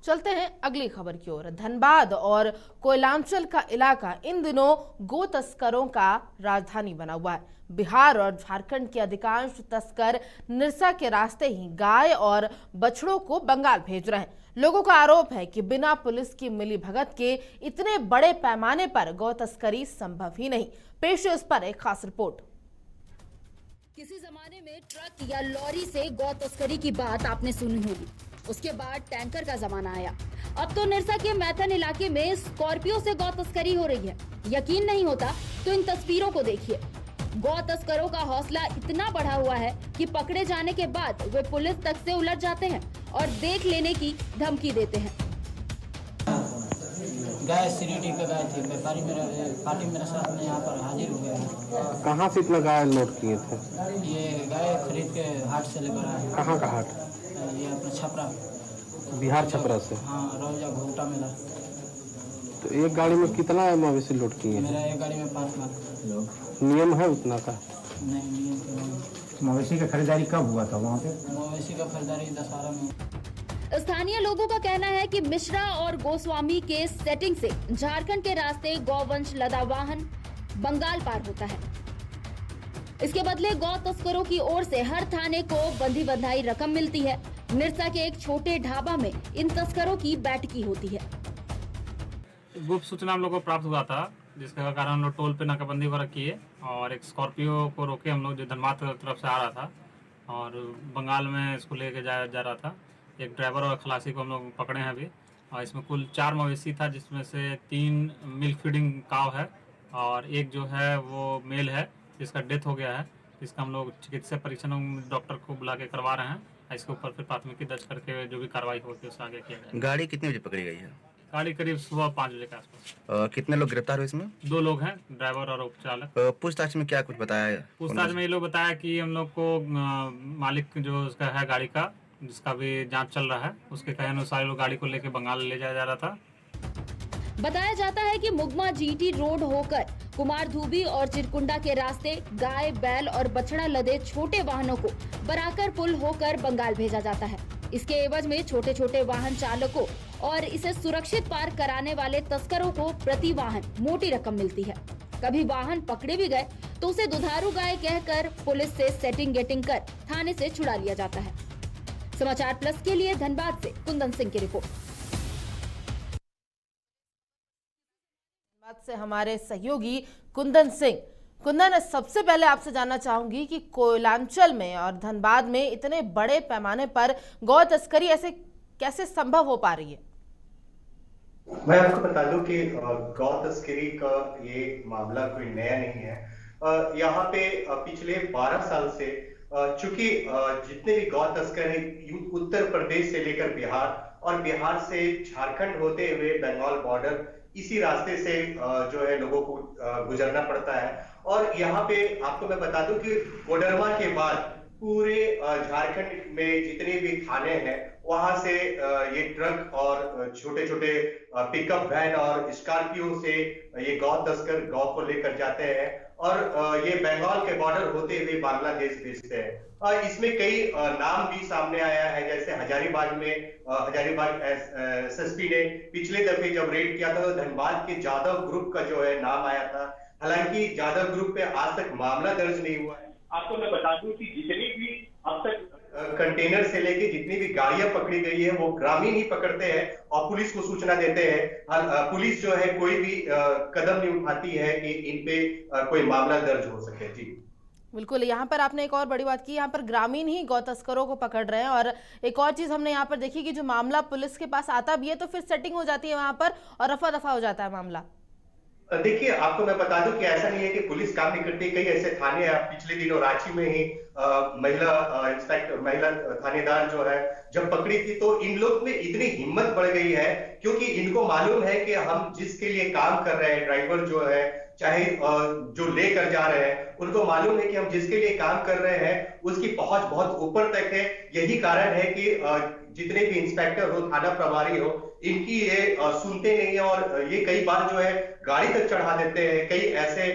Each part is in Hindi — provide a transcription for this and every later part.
चलते हैं अगली खबर की ओर। धनबाद और कोयलांचल का इलाका इन दिनों गो तस्करों का राजधानी बना हुआ है। बिहार और झारखंड के अधिकांश तस्कर निरसा के रास्ते ही गाय और बछड़ों को बंगाल भेज रहे हैं। लोगों का आरोप है कि बिना पुलिस की मिलीभगत के इतने बड़े पैमाने पर गौ तस्करी संभव ही नहीं। पेश है इस पर एक खास रिपोर्ट। किसी जमाने में ट्रक या लॉरी से गौ तस्करी की बात आपने सुनी होगी, उसके बाद टैंकर का जमाना आया। अब तो निरसा के मैथन इलाके में स्कॉर्पियो से गौ तस्करी हो रही है। यकीन नहीं होता तो इन तस्वीरों को देखिए। गौ तस्करों का हौसला इतना बढ़ा हुआ है कि पकड़े जाने के बाद वे पुलिस तक से उलझ जाते हैं और देख लेने की धमकी देते हैं। गाय सीरीडी पे गाय थी, व्यापारी पार्टी मेरे साथ में यहाँ पर हाजिर हो गया। कहाँ से इतना गाय लोड किए थे? ये गाय खरीद के हाट से लेकर आए। कहाँ का हाट? ये अपना छपरा, बिहार छपरा से। हाँ, रोजा घोटा मिला। तो एक गाड़ी में कितना मवेशी लोड किए? मेरा एक गाड़ी में 5 लाख। नियम है उतना का? नहीं, नियम तो नहीं। मवेशी का खरीदारी कब हुआ था वहाँ पे? मवेशी का खरीदारी दशहरा में। स्थानीय लोगों का कहना है कि मिश्रा और गोस्वामी के सेटिंग से झारखंड के रास्ते गौवंश लदा वाहन बंगाल पार होता है। इसके बदले गौ तस्करों की ओर से हर थाने को बंधी बंधाई रकम मिलती है। निरसा के एक छोटे ढाबा में इन तस्करों की बैठकी होती है। गुप्त सूचना हम लोग को प्राप्त हुआ था, जिसके कारण हम लोग टोल पे नाकाबंदी वगैरह किए और एक स्कॉर्पियो को रोके हम लोग, जो धनबाद तरफ से आ रहा था और बंगाल में इसको लेके जा रहा था। एक ड्राइवर और खलासी को हम लोग पकड़े हैं अभी। और इसमें कुल 4 मवेशी था, जिसमें से 3 मिल्क फीडिंग काव है और एक जो है वो मेल है जिसका डेथ हो गया है। इसका हम लोग चिकित्सा परीक्षण डॉक्टर को बुला के करवा रहे हैं। इसके ऊपर फिर प्राथमिकी दर्ज करके जो भी कार्रवाई होगी उससे आगे किया जाएगा। गाड़ी कितने बजे पकड़ी गई है? गाड़ी करीब सुबह 5 बजे के आसपास। कितने लोग गिरफ्तार हुए इसमें? 2 लोग हैं, ड्राइवर और उपचालक। पूछताछ में क्या कुछ बताया है? पूछताछ में ये लोग बताया कि हम लोग को मालिक जो उसका है गाड़ी का, जिसका भी जांच चल रहा है, उसके कहे अनुसार लोग गाड़ी को लेकर बंगाल ले जाया जा रहा था। बताया जाता है कि मुगमा जीटी रोड होकर कुमार धूबी और चिरकुंडा के रास्ते गाय, बैल और बछड़ा लदे छोटे वाहनों को बराकर पुल होकर बंगाल भेजा जाता है। इसके एवज में छोटे छोटे वाहन चालकों और इसे सुरक्षित पार कराने वाले तस्करों को प्रति वाहन मोटी रकम मिलती है। कभी वाहन पकड़े भी गए तो उसे दुधारू गाय कहकर पुलिस से सेटिंग गेटिंग कर थाने से छुड़ा लिया जाता है। समाचार प्लस के लिए धनबाद से कुंदन सिंह की रिपोर्ट। धनबाद से हमारे सहयोगी कुंदन सिंह। कुंदन, सबसे पहले आपसे जानना चाहूंगी कि कोयलांचल में और धनबाद में इतने बड़े पैमाने पर गौ तस्करी ऐसे कैसे संभव हो पा रही है? मैं आपको बता दूं कि गौ तस्करी का ये मामला कोई नया नहीं है। यहाँ पे पिछले 12 साल से चूंकि जितने भी गौ तस्कर हैं उत्तर प्रदेश से लेकर बिहार और बिहार से झारखंड होते हुए बंगाल बॉर्डर, इसी रास्ते से जो है लोगों को गुजरना पड़ता है। और यहाँ पे आपको मैं बता दूं कि कोडरमा के बाद पूरे झारखंड में जितने भी थाने हैं वहां से ये ट्रक और छोटे छोटे पिकअप वैन और स्कॉर्पियो से ये गौ तस्कर गौ को लेकर जाते हैं और ये बंगाल के बॉर्डर होते हुए बांग्लादेश भेजते हैं। इसमें कई नाम भी सामने आया है, जैसे हजारीबाग एसएसपी ने पिछले दफे जब रेड किया था तो धनबाद के जादव ग्रुप का जो है नाम आया था। हालांकि जादव ग्रुप पे आज तक मामला दर्ज नहीं हुआ है। आपको मैं बता दूं कि जितनी भी अब तक कंटेनर से लेके जितनी भी गाड़ियां पकड़ी गई है वो ग्रामीण ही पकड़ते हैं और पुलिस को सूचना देते हैं। पुलिस जो है कोई भी कदम नहीं उठाती है कि इन पे कोई मामला दर्ज हो सके। जी बिल्कुल, यहाँ पर आपने एक और बड़ी बात की, यहाँ पर ग्रामीण ही गौ तस्करों को पकड़ रहे हैं। और एक और चीज हमने यहाँ पर देखी कि जो मामला पुलिस के पास आता भी है तो फिर सेटिंग हो जाती है वहां पर और रफा दफा हो जाता है मामला। देखिए, आपको मैं बता दूं कि ऐसा नहीं है कि पुलिस काम नहीं करती। कई ऐसे थाने पिछले दिनों रांची में ही महिला थानेदार जो है जब पकड़ी थी तो इन लोग में इतनी हिम्मत बढ़ गई है क्योंकि इनको मालूम है कि हम जिसके लिए काम कर रहे हैं, ड्राइवर जो है चाहे जो लेकर जा रहे हैं, उनको मालूम है कि हम जिसके लिए काम कर रहे हैं उसकी पहुंच बहुत ऊपर तक है। यही कारण है कि जितने भी इंस्पेक्टर हो, थाना प्रभारी हो, इनकी ये सुनते नहीं है और ये कई बार जो है गाड़ी तक चढ़ा देते हैं। कई ऐसे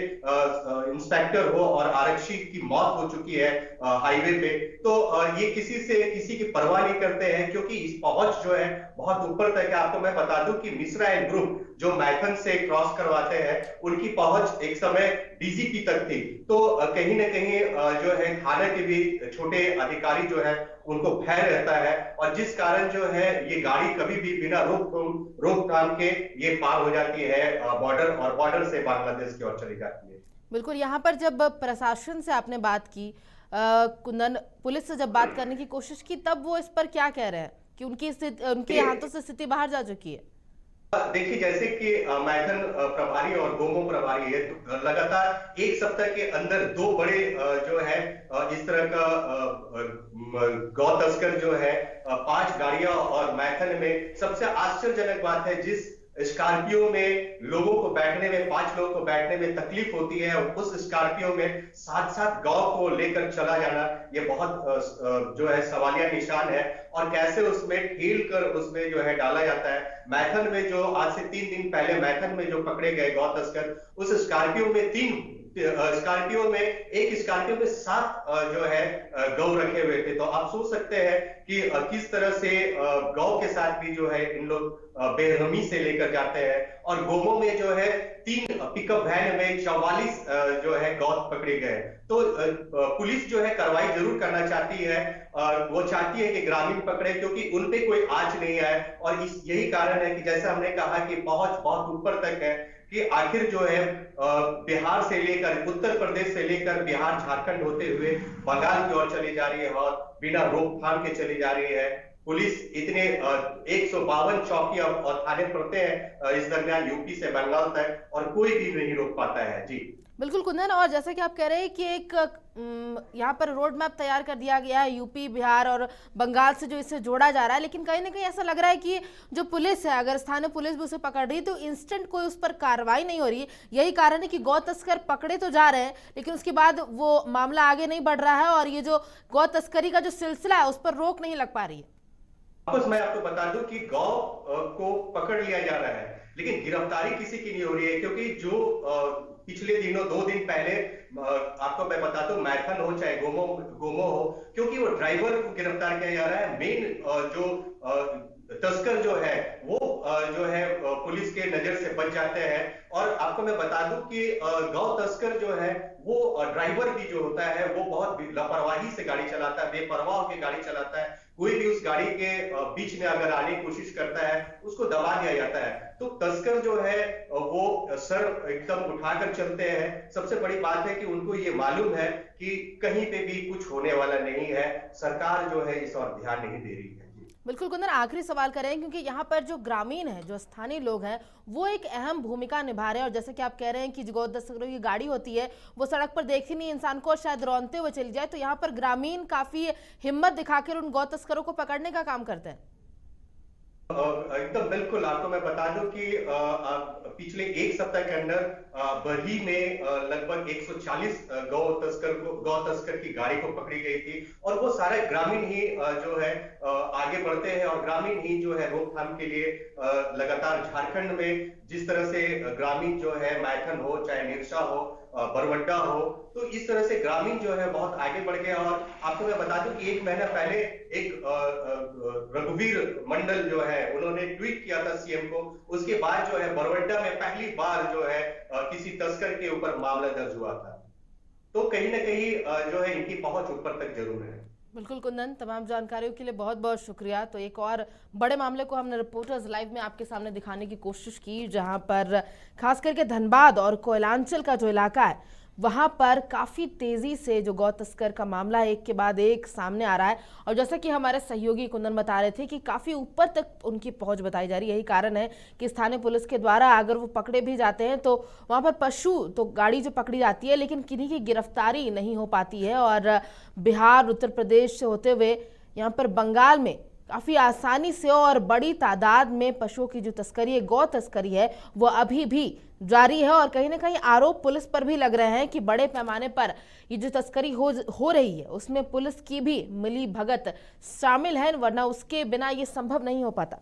इंस्पेक्टर हो और आरक्षी की मौत हो चुकी है हाईवे पे। तो ये किसी की परवाह नहीं करते हैं, क्योंकि इस पहुंच जो है बहुत ऊपर तक है। आपको मैं बता दूं कि मिश्रा एंड ग्रुप जो मैथन से क्रॉस करवाते हैं, उनकी पहुंच एक समय डीजीपी तक थी। तो कहीं ना कहीं जो है थाने के भी छोटे अधिकारी जो है उनको भय रहता है, और जिस कारण जो है ये गाड़ी कभी भी बिना रोकथाम के ये पार हो जाती है बॉर्डर, और बॉर्डर से बांग्लादेश की ओर चली जाती है। बिल्कुल, यहाँ पर जब प्रशासन से आपने बात की, कुंदन, पुलिस से जब बात करने की कोशिश की, तब वो इस पर क्या कह रहे हैं कि उनके हाथों से स्थिति बाहर जा चुकी है? देखिए, जैसे कि मैथन प्रभारी और गोमो प्रभारी है, तो लगातार एक सप्ताह के अंदर दो बड़े जो है इस तरह का गौ तस्कर जो है 5 गाड़ियां, और मैथन में सबसे आश्चर्यजनक बात है, जिस स्कॉर्पियो में लोगों को बैठने में 5 लोगों को बैठने में तकलीफ होती है, उस स्कॉर्पियो में 7-7 गौ को लेकर चला जाना, ये बहुत जो है सवालिया निशान है। और कैसे उसमें ठेल कर उसमें जो है डाला जाता है। मैथन में जो आज से 3 दिन पहले मैथन में जो पकड़े गए गौ तस्कर, उस स्कॉर्पियो में एक स्कॉर्पियो में 7 जो है गौ रखे हुए थे। तो आप सोच सकते हैं कि किस तरह से गौ के साथ भी जो है इन लोग बेरहमी से लेकर जाते हैं। और गोमो में जो है 3 पिकअप वैन में 44 जो है गौ पकड़े गए। तो पुलिस जो है कार्रवाई जरूर करना चाहती है, वो चाहती है कि ग्रामीण पकड़े, क्योंकि उनपे कोई आंच नहीं आए। और यही कारण है कि जैसा हमने कहा कि पहुंच बहुत ऊपर तक है, कि आखिर जो है बिहार से लेकर, उत्तर प्रदेश से लेकर बिहार झारखंड होते हुए बंगाल की ओर चली जा रही है, और बिना रोकथाम के चली जा रही है। पुलिस इतने 152 चौकी और थाने पड़ते हैं इस दरमियान यूपी से बंगाल तक, और कोई भी नहीं रोक पाता है। जी बिल्कुल कुंदन, और जैसा कि आप कह रहे हैं कि एक यहाँ पर रोड मैप तैयार कर दिया गया है यूपी, बिहार और बंगाल से जो इसे जोड़ा जा रहा है, लेकिन कहीं ना कहीं ऐसा लग रहा है कि जो पुलिस है, अगर स्थानीय पुलिस भी उसे पकड़ रही है तो इंस्टेंट कोई उस पर कार्रवाई नहीं हो रही। यही कारण है कि गौ तस्कर पकड़े तो जा रहे हैं, लेकिन उसके बाद वो मामला आगे नहीं बढ़ रहा है, और ये जो गौ तस्करी का जो सिलसिला है उस पर रोक नहीं लग पा रही है। वापस मैं आपको बता दूं कि गौ को पकड़ लिया जा रहा है, लेकिन गिरफ्तारी किसी की नहीं हो रही है। क्योंकि जो पिछले दिनों 2 दिन पहले आपको मैं बता दूं, मैथन हो चाहे गोमो हो, क्योंकि वो ड्राइवर को गिरफ्तार किया जा रहा है। मेन जो तस्कर जो है वो जो है पुलिस के नजर से बच जाते हैं। और आपको मैं बता दूं कि गौ तस्कर जो है वो ड्राइवर भी जो होता है वो बहुत लापरवाही से गाड़ी चलाता है, बेपरवाह होकर गाड़ी चलाता है। कोई भी उस गाड़ी के बीच में अगर आने की कोशिश करता है, उसको दबा दिया जाता है। तो तस्कर जो है वो सर एकदम उठाकर चलते हैं। सबसे बड़ी बात है कि उनको ये मालूम है कि कहीं पे भी कुछ होने वाला नहीं है। सरकार जो है इस और ध्यान नहीं दे रही है। बिल्कुल कुंदन, आखिरी सवाल करें, क्योंकि यहाँ पर जो ग्रामीण हैं, जो स्थानीय लोग हैं, वो एक अहम भूमिका निभा रहे हैं। और जैसे कि आप कह रहे हैं कि जो गौ तस्करों की गाड़ी होती है वो सड़क पर देखती नहीं इंसान को, शायद रौंदते हुए चली जाए, तो यहाँ पर ग्रामीण काफी हिम्मत दिखाकर उन गौ तस्करों को पकड़ने का काम करते हैं। एकदम बिल्कुल, आपको मैं बता दूं कि पिछले 1 सप्ताह के अंदर बरही में लगभग 140 गौ तस्कर की गाड़ी को पकड़ी गई थी। और वो सारे ग्रामीण ही जो है आगे बढ़ते हैं, और ग्रामीण ही जो है रोकथाम के लिए लगातार झारखंड में जिस तरह से ग्रामीण जो है मैथन हो चाहे निरसा हो, बरवड्डा हो, तो इस तरह से ग्रामीण जो है बहुत आगे बढ़ गया। और आपको मैं बता दूं कि 1 महीना पहले एक रघुवीर मंडल जो है उन्होंने ट्वीट किया था सीएम को। उसके बाद जो है बरवड्डा में पहली बार जो है किसी तस्कर के ऊपर मामला दर्ज हुआ था। तो कहीं ना कहीं जो है इनकी पहुंच ऊपर तक जरूर है। बिल्कुल कुंदन, तमाम जानकारियों के लिए बहुत बहुत शुक्रिया। तो एक और बड़े मामले को हमने रिपोर्टर्स लाइव में आपके सामने दिखाने की कोशिश की, जहां पर खास करके धनबाद और कोयलांचल का जो इलाका है वहां पर काफ़ी तेज़ी से जो गौ तस्कर का मामला एक के बाद एक सामने आ रहा है। और जैसा कि हमारे सहयोगी कुंदन बता रहे थे कि काफ़ी ऊपर तक उनकी पहुंच बताई जा रही है। यही कारण है कि स्थानीय पुलिस के द्वारा अगर वो पकड़े भी जाते हैं तो वहां पर पशु तो गाड़ी जो पकड़ी जाती है, लेकिन किन्हीं की गिरफ्तारी नहीं हो पाती है। और बिहार, उत्तर प्रदेश से होते हुए यहाँ पर बंगाल में काफी आसानी से और बड़ी तादाद में पशुओं की जो तस्करी है, गौ तस्करी है, वो अभी भी जारी है। और कहीं ना कहीं आरोप पुलिस पर भी लग रहे हैं कि बड़े पैमाने पर ये जो तस्करी हो रही है उसमें पुलिस की भी मिली भगत शामिल है, वरना उसके बिना ये संभव नहीं हो पाता।